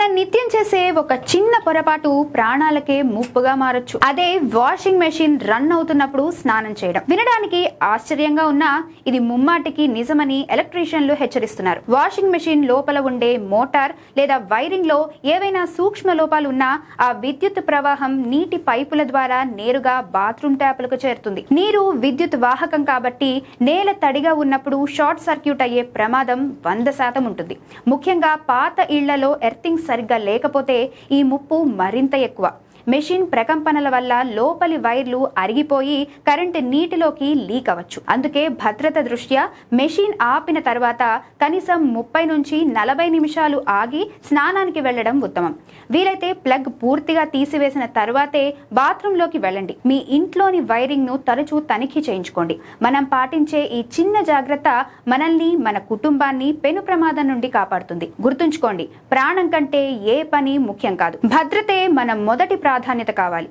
మనం నిత్యం చేసే ఒక చిన్న పొరపాటు ప్రాణాలకే ముప్పుగా మారొచ్చు. అదే వాషింగ్ మెషిన్ రన్ అవుతున్నప్పుడు స్నానం చేయడం. వినడానికి ఆశ్చర్యంగా ఉన్నా ఇది ముమ్మాటికి నిజమని ఎలక్ట్రీషియన్లు హెచ్చరిస్తున్నారు. వాషింగ్ మెషిన్ లోపల ఉండే మోటార్ లేదా వైరింగ్ లో ఏవైనా సూక్ష్మ లోపాలు ఉన్నా ఆ విద్యుత్ ప్రవాహం నీటి పైపుల ద్వారా నేరుగా బాత్రూమ్ ట్యాపులకు చేరుతుంది. నీరు విద్యుత్ వాహకం కాబట్టి నేల తడిగా ఉన్నప్పుడు షార్ట్ సర్క్యూట్ అయ్యే ప్రమాదం 100% ఉంటుంది. ముఖ్యంగా పాత ఇళ్లలో ఎర్తింగ్ సరిగ్గా లేకపోతే ఈ ముప్పు మరింత ఎక్కువ. మెషిన్ ప్రకంపనల వల్ల లోపలి వైర్లు అరిగిపోయి కరెంటు నీటిలోకి లీక్ అవ్వచ్చు. అందుకే భద్రత దృష్ట్యా మెషిన్ ఆపిన తర్వాత కనీసం 30 నుంచి 40 నిమిషాలు ఆగి స్నానానికి వెళ్లడం ఉత్తమం. వీలైతే ప్లగ్ పూర్తిగా తీసివేసిన తర్వాతే బాత్రూంలోకి వెళ్ళండి. మీ ఇంట్లోని వైరింగ్ ను తరచూ తనిఖీ చేయించుకోండి. మనం పాటించే ఈ చిన్న జాగ్రత్త మనల్ని, మన కుటుంబాన్ని పెను ప్రమాదం నుండి కాపాడుతుంది. గుర్తుంచుకోండి, ప్రాణం కంటే ఏ పని ముఖ్యం కాదు. భద్రతే మన మొదటి ప్రాధాన్యత కావాలి.